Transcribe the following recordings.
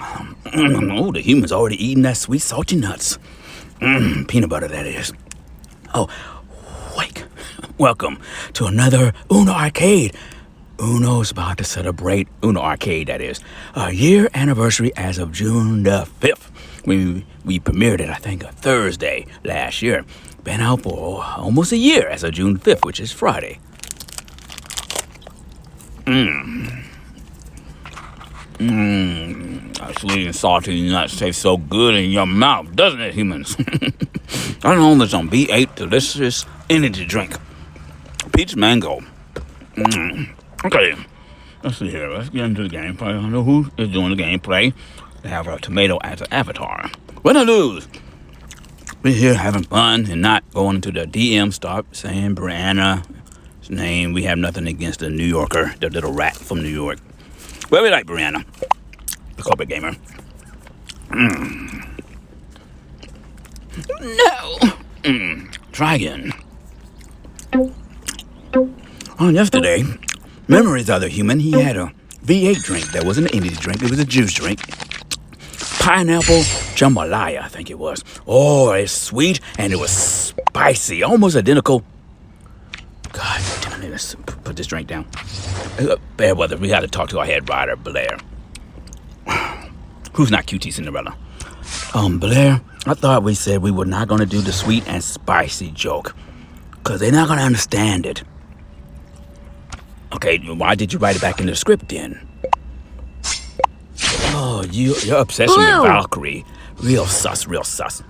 Oh, the human's already eating that sweet salty nuts. Peanut butter, that is. Oh, wake. Welcome to another Uno Arcade. Uno's about to celebrate, Uno Arcade, that is, a year anniversary as of June the 5th. We premiered it, I think, a Thursday last year. Been out for almost a year as of June 5th, which is Friday. Sweet and salty nuts taste so good in your mouth, doesn't it, humans? I know there's some V8 delicious energy drink. Peach mango. Okay, let's see here. Let's get into the gameplay. I don't know who is doing the gameplay. They have a tomato as an avatar. Win or lose. We're here having fun and not going into the DM. Stop saying Brianna's name. We have nothing against the New Yorker, the little rat from New York. Well, we like Brianna, the corporate gamer. No. Try again. On yesterday, Memory's other human, he had a V8 drink that wasn't an energy drink, it was a juice drink. Pineapple jambalaya, I think it was. Oh, it's sweet and it was spicy, almost identical. God damn it, let's put this drink down. Bad weather, we had to talk to our head writer, Blair. Who's not QT Cinderella? Blair, I thought we said we were not going to do the sweet and spicy joke. Because they're not going to understand it. Okay, why did you write it back in the script then? Oh, your obsession with Valkyrie. Real sus, real sus.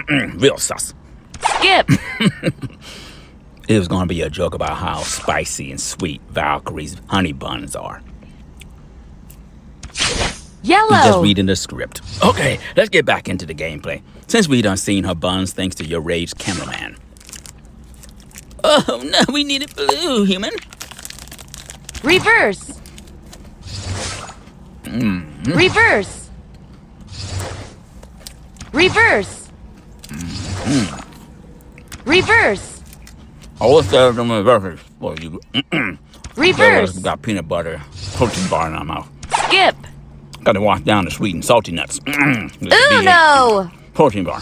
Real sus. Skip! It was going to be a joke about how spicy and sweet Valkyrie's honey buns are. Yellow! You're just reading the script. Okay, let's get back into the gameplay. Since we done seen her buns thanks to your rage cameraman. Oh, no, we need it blue, human. Reverse! Reverse! Reverse! Reverse! All the stuff in reverse. Boy, you Reverse! got peanut butter, protein bar in our mouth. Skip! Got to wash down the sweet and salty nuts. Uno! Protein bar.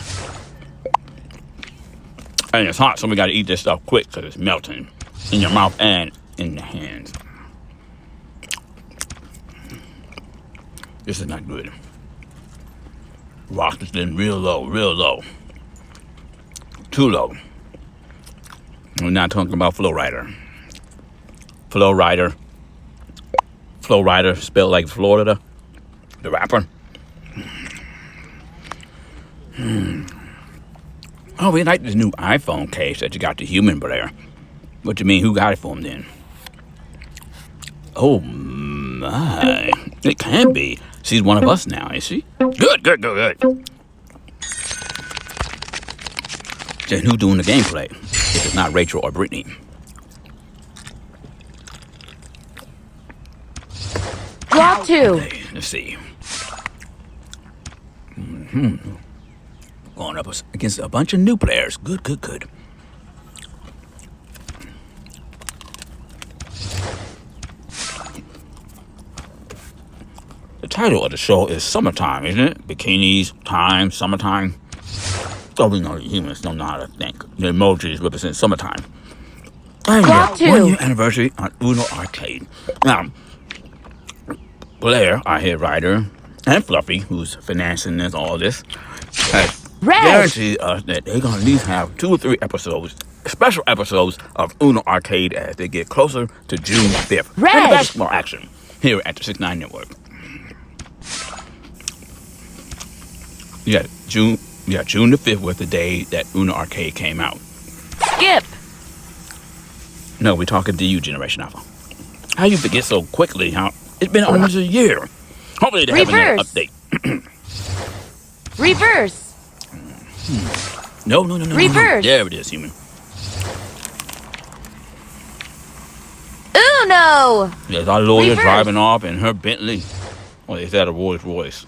And it's hot, so we got to eat this stuff quick because it's melting in your mouth and in your hands. This is not good. Rock is in real low, real low. Too low. We're not talking about Flow Rider. Flow Rider. Flow Rider spelled like Florida. The rapper. Oh, we like this new iPhone case that you got the human Blair. What you mean, who got it for him then? Oh my. It can be. She's one of us now, is she? Good. Then who's doing the gameplay? If it's not Rachel or Brittany. Drop 2. Okay, let's see. Going up against a bunch of new players. Good. The title of the show is Summertime, isn't it? Bikinis, time, summertime. So we know humans don't know how to think. The emojis represent summertime. And Drop 2. 1 year anniversary on Uno Arcade. Now, Blair, our head writer, and Fluffy, who's financing this, all this, has guaranteed us that they're going to at least have 2 or 3 episodes, special episodes of Uno Arcade as they get closer to June 5th. Red. And the basketball action here at the 6ix9ine Network. June the 5th was the day that Uno Arcade came out. Skip! No, we're talking to you, Generation Alpha. How you forget so quickly? How it's been almost a year. Hopefully they have another update. Reverse! No. Reverse. There it is, human. Uno! There's our lawyer Reverse. driving off in her Bentley. Or is that a Rolls Royce?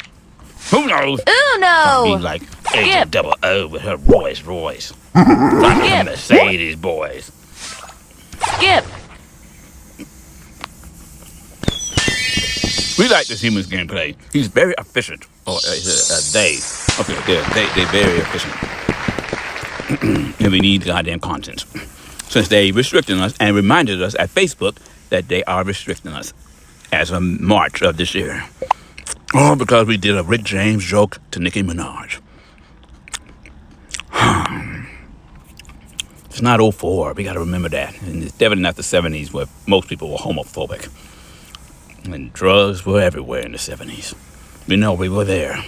Who knows? Uno! Be like Agent Double O with her Rolls Royce. Like the Mercedes boys. Skip! We like this human's gameplay. He's very efficient. Or they. Okay, they're very efficient. And we need goddamn content. Since they restricted us and reminded us at Facebook that they are restricting us as of March of this year. All because we did a Rick James joke to Nicki Minaj. It's not '04. We got to remember that. And it's definitely not the 70s where most people were homophobic. And drugs were everywhere in the 70s. We know we were there.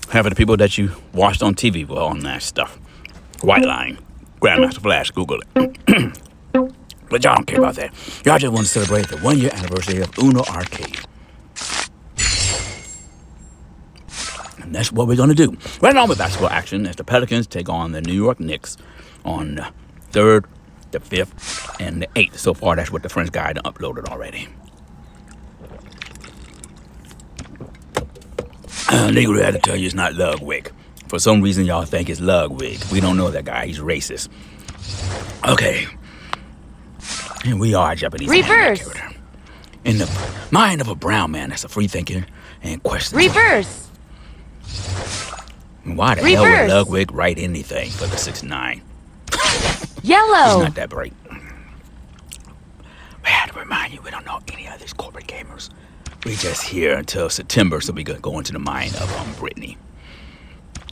Half of the people that you watched on TV were on that stuff. White Line, Grandmaster Flash, Google it. But y'all don't care about that. Y'all just want to celebrate the 1-year anniversary of Uno Arcade. And that's what we're going to do. Right on with basketball action as the Pelicans take on the New York Knicks on the 3rd, the 5th, and the 8th. So far, that's what the French guy uploaded already. Legally, I had to tell you it's not Ludwig. For some reason, y'all think it's Ludwig. We don't know that guy. He's racist. Okay. And we are a Japanese Reverse. character. In the mind of a brown man that's a free thinker and questions. Reverse. Why the hell would Ludwig write anything for the 6ix9ine? Yellow. He's not that bright. We had to remind you, we don't know any of these corporate gamers. We just here until September, so we could go into the mind of Brittany,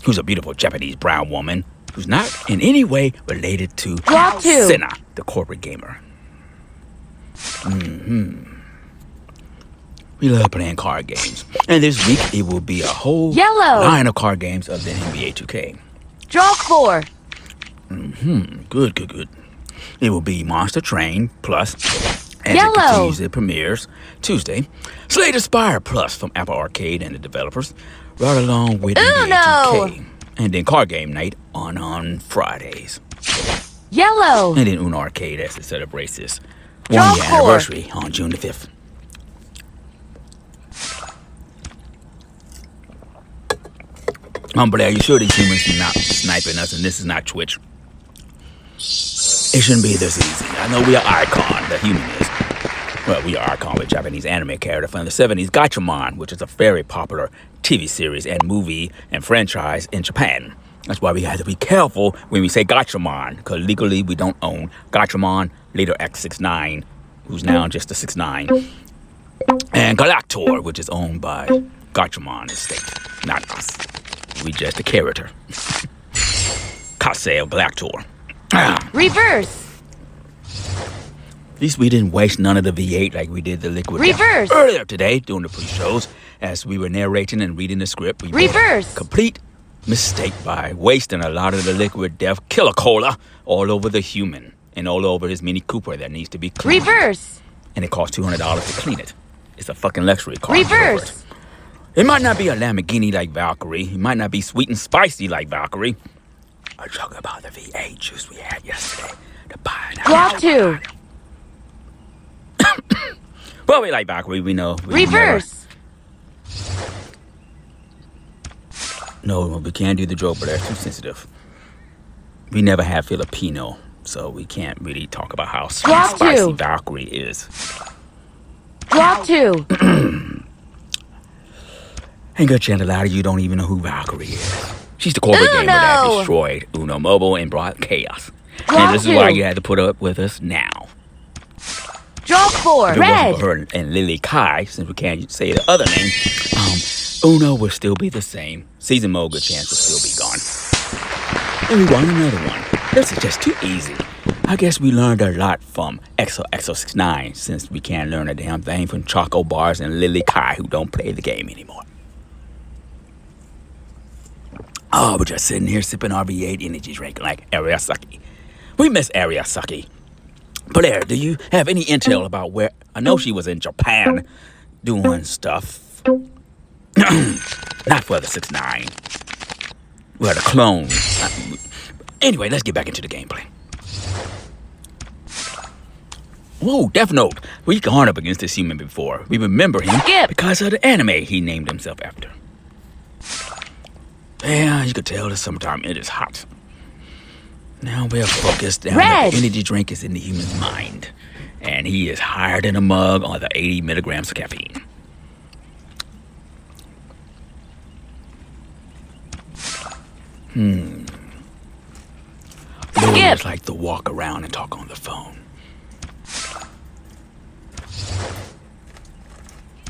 who's a beautiful Japanese brown woman who's not in any way related to Senna, the corporate gamer. We love playing card games. And this week, it will be a whole line of card games of the NBA 2K. Draw 4. Good. It will be Monster Train Plus, as it continues it premieres Tuesday. Slay the Spire Plus from Apple Arcade and the developers, right along with NBA 2K. And then Card Game Night on Fridays. Yellow. And then Uno Arcade as it celebrates its 1-year anniversary on June the 5th. But are you sure these humans are not sniping us and this is not Twitch? It shouldn't be this easy. I know we are Icon, the human is. Well, we are Icon, a Japanese anime character from the 70s, Gatchaman, which is a very popular TV series and movie and franchise in Japan. That's why we have to be careful when we say Gatchaman, because legally we don't own Gatchaman, later X6ix9ine, who's now just the 6ix9ine, and Galactor, which is owned by Gatchaman Estate, not us. We just a character. Kase of Galactor. Reverse. At least we didn't waste none of the V8 like we did the Liquid Reverse. Earlier today during the pre-shows. As we were narrating and reading the script, we made a complete mistake by wasting a lot of the Liquid Death Killer Cola all over the human and all over his Mini Cooper that needs to be cleaned. Reverse. And it costs $200 to clean it. It's a fucking luxury car. Reverse. It might not be a Lamborghini like Valkyrie. It might not be sweet and spicy like Valkyrie. I'm talking about the V8 juice we had yesterday. The pineapple. Draw 2. Well, we like Valkyrie. We know. Reverse. No, we can't do the joke, but that's too sensitive. We never had Filipino, so we can't really talk about how sweet and spicy Valkyrie is. Draw 2. Ain't good chance a lot of you don't even know who Valkyrie is. She's the corporate gamer that destroyed Uno Mobile and brought chaos. And this is why you had to put up with us now. Draw 4. If it wasn't for her and Lily Kai, since we can't say the other name, Uno would still be the same. Season mode, good chance will still be gone. And we won another one. This is just too easy. I guess we learned a lot from Exo6ix9ine, since we can't learn a damn thing from Choco Bars and Lily Kai, who don't play the game anymore. Oh, we're just sitting here sipping our V8 energy drink like Ariasaki. We miss Ariasaki. Blair, do you have any intel about where... I know she was in Japan doing stuff. Not for the 6ix9ine. Well, the clone. Anyway, let's get back into the gameplay. Whoa, Death Note. We've gone up against this human before. We remember him because of the anime he named himself after. Yeah, you could tell that sometime it is hot. Now we're focused down that the energy drink is in the human's mind. And he is higher than a mug on the 80 milligrams of caffeine. Lawyers like to walk around and talk on the phone.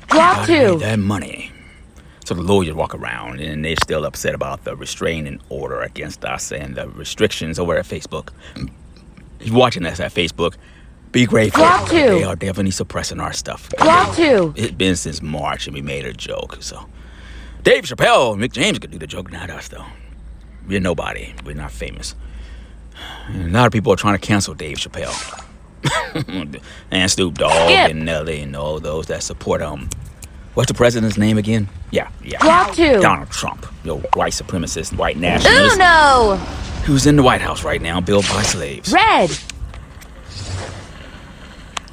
Drop Gotta need 2. that money. So the lawyers walk around and they're still upset about the restraining order against us and the restrictions over at Facebook. If you're watching us at Facebook, be grateful. Drop 2. They are definitely suppressing our stuff. Drop 2. It's been since March and we made a joke. So Dave Chappelle and Mick James could do the joke, not us though. We're nobody. We're not famous. And a lot of people are trying to cancel Dave Chappelle. And Snoop Dogg Skip. and Nelly and all those that support what's the president's name again? Yeah. Drop 2. Donald Trump, white supremacist, white nationalist. Uno. Who's in the White House right now, built by slaves. Red.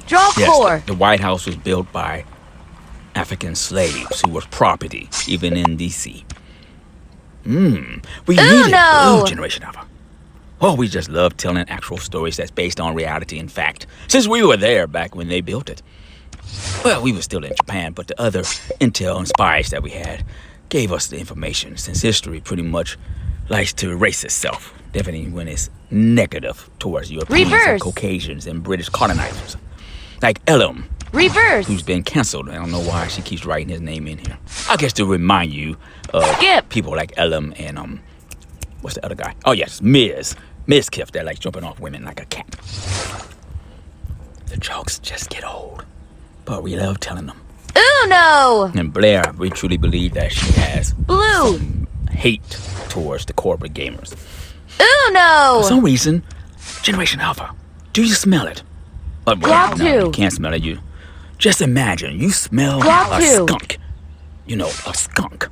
Drop Yes, 4. the White House was built by African slaves who was property, even in D.C. We need it. no. Ooh, Generation Alpha. Oh, we just love telling actual stories that's based on reality and fact. Since we were there back when they built it. Well, we were still in Japan, but the other intel and spies that we had gave us the information, since history pretty much likes to erase itself, definitely when it's negative towards Europeans and Reverse. Caucasians and British colonizers. Like Elam, Reverse. who's been canceled. I don't know why she keeps writing his name in here. I guess to remind you of Skip. people like Elam and, what's the other guy? Oh, yes, Miz Kiff that likes jumping off women like a cat. The jokes just get old, but we love telling them. Uno. And Blair, we truly believe that she has Blue. hate towards the corporate gamers. Uno. For some reason, Generation Alpha, do you smell it? Drop no, 2. you can't smell it. You just imagine you smell Drop a 2. skunk. You know, a skunk.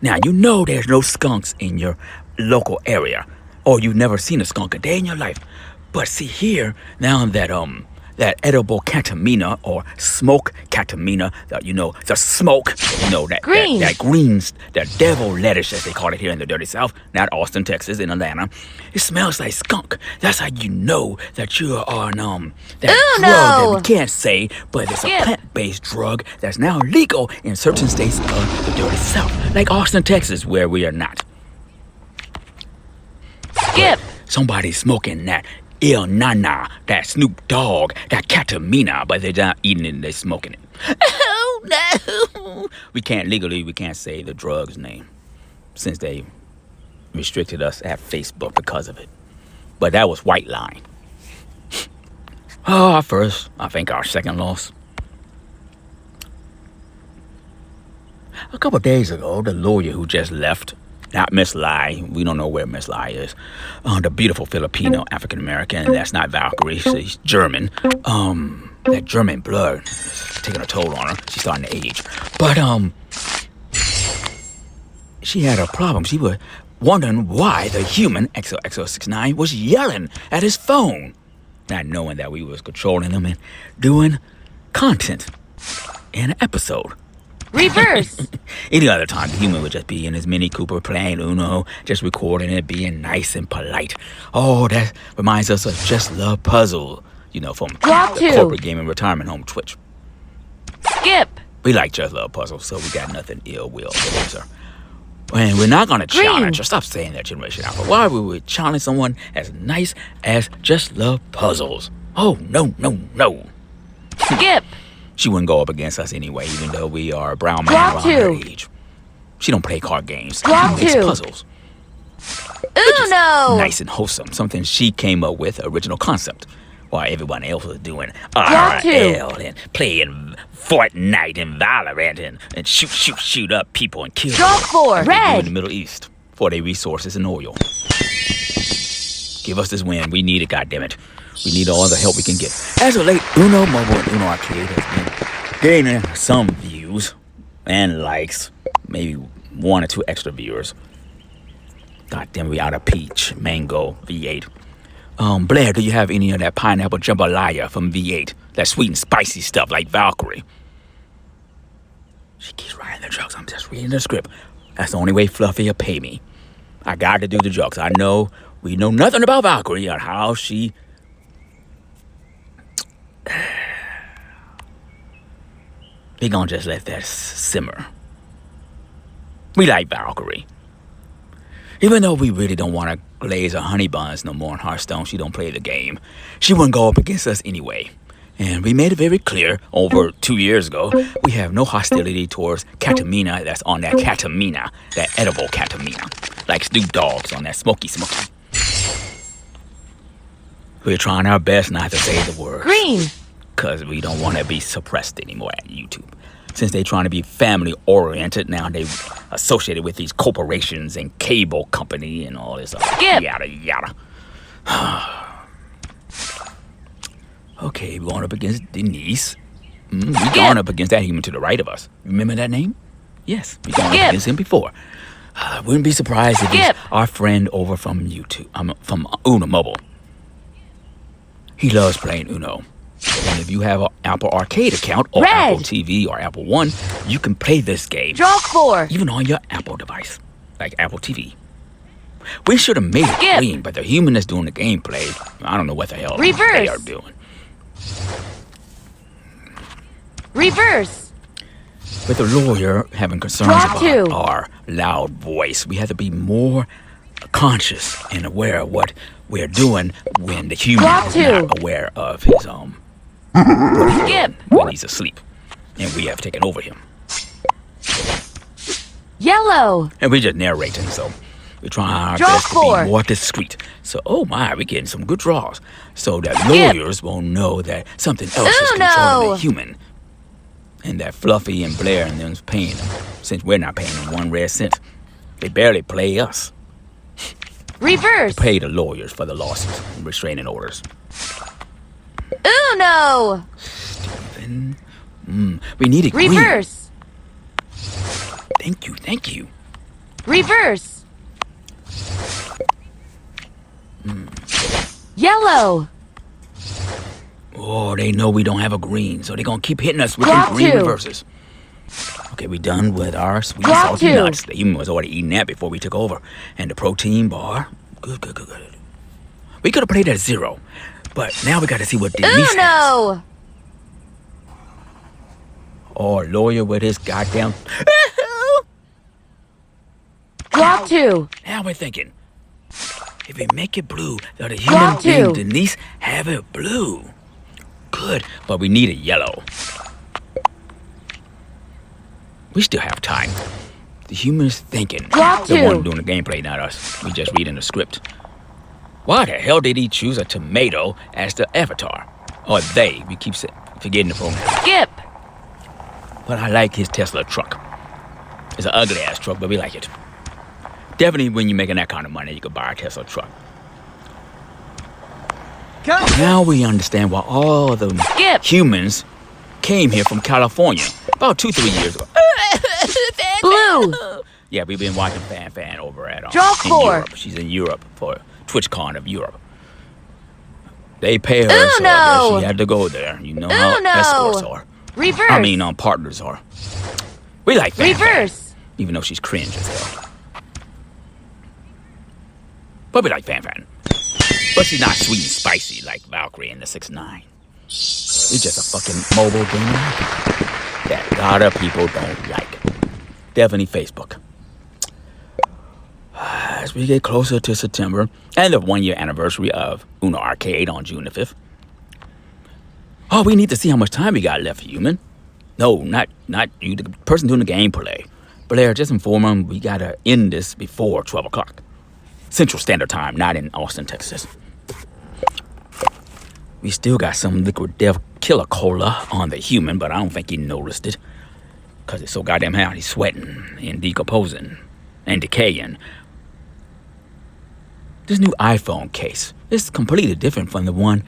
Now, you know there's no skunks in your local area, or you've never seen a skunk a day in your life. But see here, now that edible catamina or smoke catamina, the smoke, Green. that greens, that devil lettuce as they call it here in the dirty South, not Austin, Texas, in Atlanta. It smells like skunk. That's how you know that you are on that drug that we can't say, but it's a Skip. plant-based drug that's now legal in certain states of the dirty South, like Austin, Texas, where we are not. Skip. Somebody's smoking that Il Nana, that Snoop Dogg, that Catamina, but they're not eating it, they're smoking it. Oh, no. We can't say the drug's name since they restricted us at Facebook because of it. But that was white line. Oh, our first, I think our second loss. A couple days ago, the lawyer who just left, not Miss Lai. We don't know where Miss Lai is. The beautiful Filipino African American. That's not Valkyrie. She's German. That German blood is taking a toll on her. She's starting to age. But she had a problem. She was wondering why the human XOXO69 was yelling at his phone, not knowing that we was controlling him and doing content in an episode. Reverse. Any other time, the human would just be in his Mini Cooper playing Uno, just recording it, being nice and polite. Oh, that reminds us of Just Love Puzzle, from Drop the 2. corporate gaming retirement home Twitch. Skip. We like Just Love Puzzle, so we got nothing ill will towards her. And we're not going to Green. challenge her. Stop saying that, Generation Alpha. Why would we challenge someone as nice as Just Love Puzzles? Oh, no. Skip. She wouldn't go up against us anyway, even though we are a brown man Drop around her 2. age. She don't play card games. Drop She makes 2. puzzles. Uno. Nice and wholesome. Something she came up with, original concept. While everyone else was doing Drop 2. RL and playing Fortnite and Valorant and shoot up people and kill Drop them. 4. Like they do in the Red. Middle East for their resources and oil. Give us this win. We need it, goddammit. We need all the help we can get. As of late, Uno Mobile and Uno Arcade has been gaining some views and likes. Maybe 1 or 2 extra viewers. God damn, we out of peach, mango, V8. Blair, do you have any of that pineapple jambalaya from V8? That sweet and spicy stuff like Valkyrie. She keeps writing the jokes. I'm just reading the script. That's the only way Fluffy will pay me. I got to do the jokes. I know we know nothing about Valkyrie or how she... We gonna just let that simmer. We like Valkyrie. Even though we really don't want to glaze her honey buns no more in Hearthstone, she don't play the game. She wouldn't go up against us anyway. And we made it very clear over 2 years ago, we have no hostility towards Katamina that's on that Katamina, that edible Katamina. Like Snoop Dogg's on that Smoky Smoky. We're trying our best not to say the words. Green. Because we don't want to be suppressed anymore at YouTube. Since they're trying to be family-oriented, now they're associated with these corporations and cable company and all this other Skip. yada yada. Okay, we're going up against Denise. We've gone up against that human to the right of us. Remember that name? Yes, we've gone up Skip. against him before. Wouldn't be surprised if Skip. it's our friend over from YouTube, from Uno Mobile. He loves playing Uno. And if you have an Apple Arcade account or Red. Apple TV or Apple One, you can play this game Draw 4. even on your Apple device, like Apple TV. We should have made it Skip. green, but the human that's doing the gameplay, I don't know what the hell Reverse. they are doing. Reverse. With the lawyer having concerns Draw about 2. our loud voice, we have to be more conscious and aware of what we're doing when the human Draw is 2. not aware of his Skip. when he's asleep, and we have taken over him. Yellow. And we just narrating, so we're trying our Draw best to 4. be more discreet. So, oh my, we're getting some good draws. So that Skip. lawyers won't know that something else is Uno. controlling the human. And that Fluffy and Blair and them's paying them, since we're not paying them 1 red cent. They barely play us. Reverse. Pay the lawyers for the losses and restraining orders. Uno. Then, we need it green. Reverse. Thank you. Reverse. Yellow. Oh, they know we don't have a green, so they're gonna keep hitting us with Draw them green 2. reverses. Okay, we done with our sweet Draw salty 2. nuts. The human was already eating that before we took over. And the protein bar. Good. We could have played at 0, but now we got to see what Denise has. Uno. Or lawyer with his goddamn. Draw 2. Now we're thinking. If we make it blue, does the Draw human being 2. Denise have it blue? Good, but we need a yellow. We still have time. The human's thinking. Draw The 2. one doing the gameplay, not us. We just reading the script. Why the hell did he choose a tomato as the avatar? Or they. We keep forgetting the pronoun. Skip. But I like his Tesla truck. It's an ugly ass truck, but we like it. Definitely when you're making that kind of money, you could buy a Tesla truck. Now we understand why all the Skip. humans came here from California about 2-3 years ago. Blue. Yeah, we've been watching Fan over at Draw in 4. Europe. She's in Europe for TwitchCon of Europe. They pay her, so I Uno. guess she had to go there. You know how Uno. escorts are. Reverse. I mean, partners are. We like Fan, Reverse. even though she's cringe as hell. But we like Fan. But she's not sweet and spicy like Valkyrie in the 6ix9ine. It's just a fucking mobile game that a lot of people don't like. Definitely Facebook. As we get closer to September and the 1-year anniversary of Uno Arcade on June the 5th. Oh, we need to see how much time we got left, human. No, not you, the person doing the gameplay. Blair, just inform him we gotta end this before 12 o'clock. Central Standard Time, not in Austin, Texas. We still got some liquid death killer cola on the human, but I don't think he noticed it. Because it's so goddamn hot, he's sweating and decomposing and decaying. This new iPhone case is completely different from the one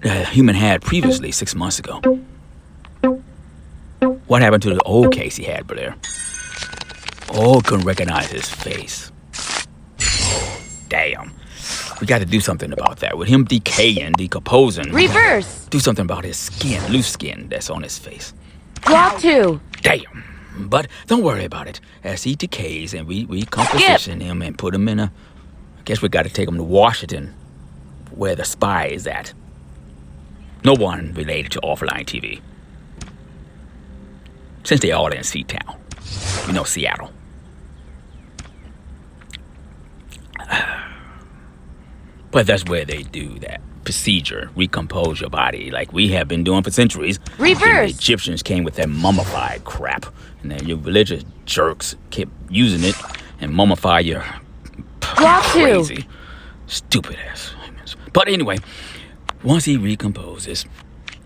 the human had previously 6 months ago. What happened to the old case he had, Blair? Oh, couldn't recognize his face. Oh, damn. We got to do something about that. With him decaying, decomposing. Reverse. Do something about his skin, loose skin that's on his face. Draw 2. Damn. But don't worry about it. As he decays and we composition him and put him in a... I guess we got to take him to Washington, where the spy is at. No one related to Offline TV. Since they all in Seatown. You know, Seattle. But that's where they do that procedure, recompose your body, like we have been doing for centuries. Reverse. The Egyptians came with that mummified crap, and then your religious jerks kept using it and mummify your Drop 2. crazy, stupid ass humans. But anyway, once he recomposes,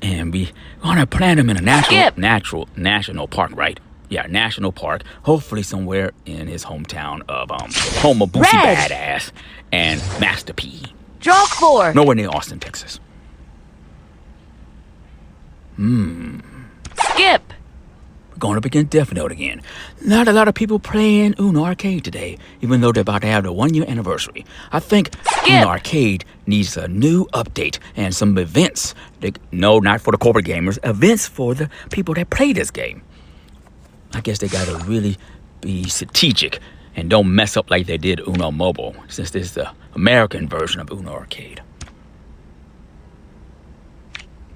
and we're gonna plant him in a national park, right? Yeah, national park. Hopefully somewhere in his hometown of Homer Boosie Red. Badass and Master P. Drop 4. Nowhere near Austin, Texas. Skip. We're going up against Death Note again. Not a lot of people playing Uno Arcade today, even though they're about to have the 1-year anniversary. I think Uno Arcade needs a new update and some events. No, not for the corporate gamers. Events for the people that play this game. I guess they gotta really be strategic and don't mess up like they did Uno Mobile, since this is the American version of Uno Arcade.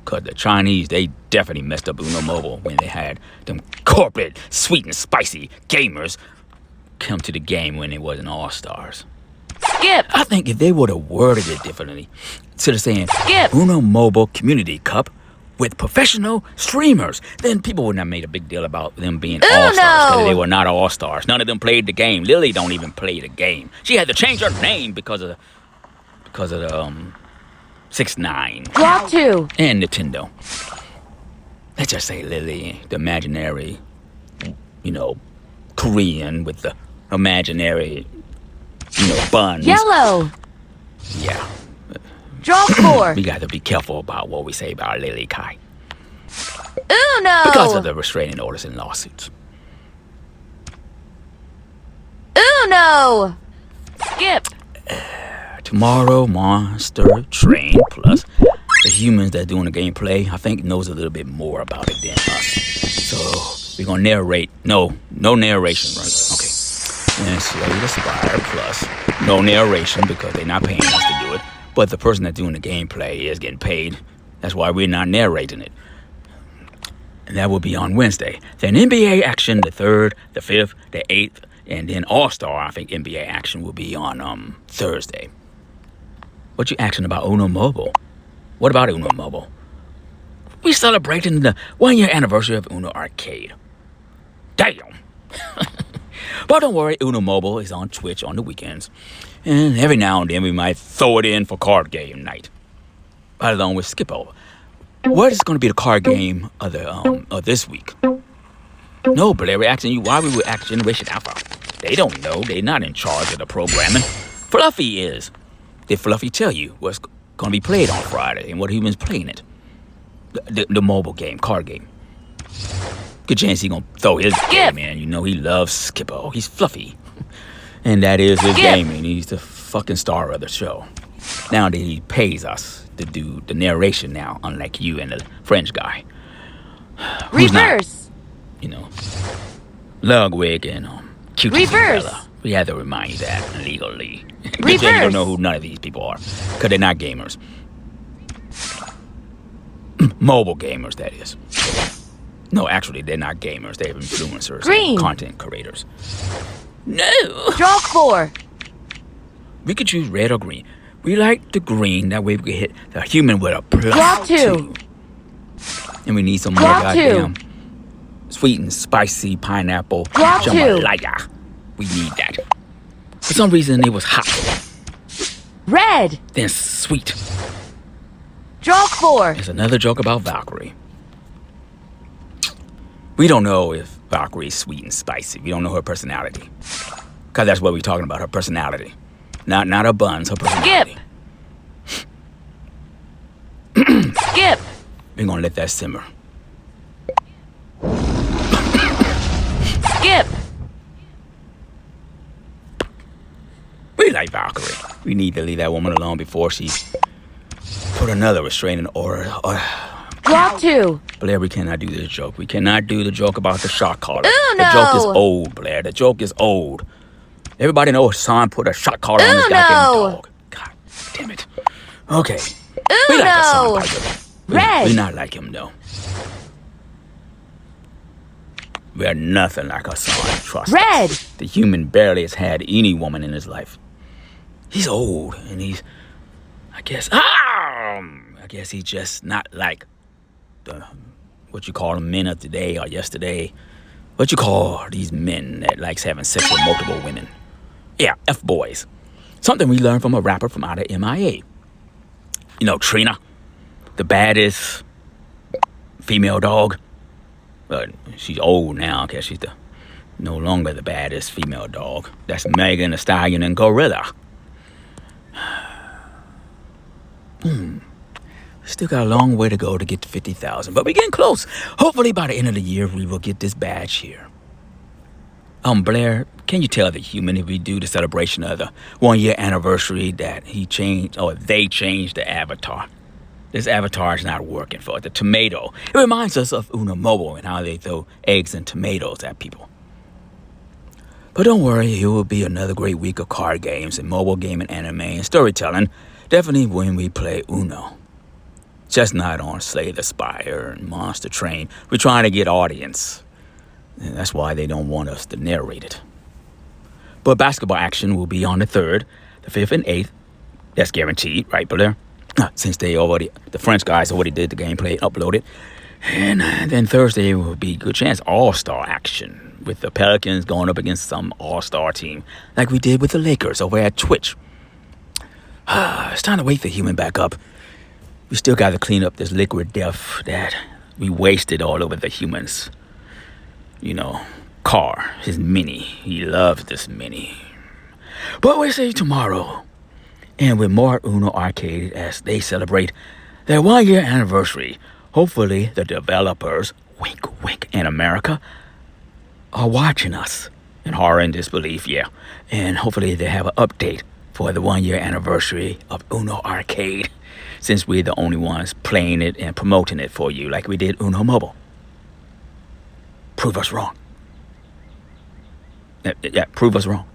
Because the Chinese, they definitely messed up Uno Mobile when they had them corporate, sweet and spicy gamers come to the game when it wasn't All-Stars. Skip. I think if they would have worded it differently, instead of saying Skip. Uno Mobile Community Cup with professional streamers, then people wouldn't have made a big deal about them being All-Stars, because they were not All-Stars. None of them played the game. Lily don't even play the game. She had to change her name because of the 6ix9ine Drop 2. and Nintendo. Let's just say Lily, the imaginary, Korean with the imaginary, buns. Yellow. Yeah. Drop 4. We got to be careful about what we say about Lily Kai Uno. because of the restraining orders and lawsuits. Uno. Skip. Tomorrow, Monster Train plus the humans that are doing the gameplay, I think knows a little bit more about it than us. So we're gonna narrate. No narration, right? Okay. And Slay the Spire plus no narration because they're not paying us to do it. But the person that's doing the gameplay is getting paid. That's why we're not narrating it. And that will be on Wednesday. Then NBA action the 3rd, the 5th, the 8th, and then All-Star, I think NBA action will be on Thursday. What you asking about Uno Mobile? What about Uno Mobile? We celebrating the 1-year anniversary of Uno Arcade. Damn. But don't worry, Uno Mobile is on Twitch on the weekends. And every now and then we might throw it in for card game night. Right along with Skippo. What is going to be the card game of this week? No, Blair, we're asking you why we would ask Generation Alpha. They don't know. They're not in charge of the programming. Fluffy is. Did Fluffy tell you what's going to be played on Friday and what humans playing it? The mobile game, card game. Good chance he's going to throw his game in. You know he loves Skippo. He's Fluffy. And that is his game, and he's the fucking star of the show. Now that he pays us to do the narration now, unlike you and the French guy. Reverse. Ludwig and Cutie Reverse. Cinderella. We had to remind you that legally. Reverse. You don't know who none of these people are, because they're not gamers. Mobile gamers, that is. No, actually, they're not gamers. They're influencers, Green. content creators. No. Drop 4. We could choose red or green. We like the green. That way we can hit the human with a Drop plus 2. And we need some more Drop 2. goddamn sweet and spicy pineapple Drop 2. jambalaya. We need that. For some reason, it was hot, Red. then sweet. Drop 4. There's another joke about Valkyrie. We don't know if Valkyrie's sweet and spicy. We don't know her personality. Because that's what we're talking about, her personality. Not her buns, her personality. Skip. We're going to let that simmer. Skip. We like Valkyrie. We need to leave that woman alone before she put another restraining order. Drop 2. Blair, we cannot do this joke. We cannot do the joke about the shot caller. Uno. The joke is old, Blair. The joke is old. Everybody knows Hassan put a shot caller on his Uno. goddamn dog. God damn it. Okay. We like Hassan Piker. Red. We're not like him, though. We are nothing like Hassan, trust Red. us. The human barely has had any woman in his life. He's old, and he's I guess he's just not like what you call them men of today or yesterday. What you call these men that likes having sex with multiple women? Yeah, F-boys. Something we learned from a rapper from out of MIA. You know, Trina, the baddest female dog. But she's old now because she's no longer the baddest female dog. That's Megan Thee Stallion and Gorilla. Still got a long way to go to get to 50,000, but we're getting close. Hopefully by the end of the year, we will get this badge here. Blair, can you tell the human if we do the celebration of the 1 year anniversary that they changed the avatar? This avatar is not working for it. The tomato. It reminds us of Uno Mobile and how they throw eggs and tomatoes at people. But don't worry, it will be another great week of card games and mobile gaming, anime, and storytelling. Definitely when we play Uno. Just not on Slay the Spire and Monster Train. We're trying to get audience. And that's why they don't want us to narrate it. But basketball action will be on the 3rd, the 5th, and 8th. That's guaranteed, right, Blair? Since the French guys already did the gameplay, uploaded. And then Thursday will be a good chance all-star action with the Pelicans going up against some all-star team like we did with the Lakers over at Twitch. It's time to wake the human back up. We still got to clean up this liquid death that we wasted all over the humans. You know, car, his Mini. He loves this Mini. But we'll see you tomorrow. And with more Uno Arcade as they celebrate their 1 year anniversary. Hopefully the developers, wink wink, in America are watching us in horror and disbelief, yeah. And hopefully they have an update for the 1 year anniversary of Uno Arcade, since we're the only ones playing it and promoting it for you like we did Uno Mobile. Prove us wrong. Yeah, prove us wrong.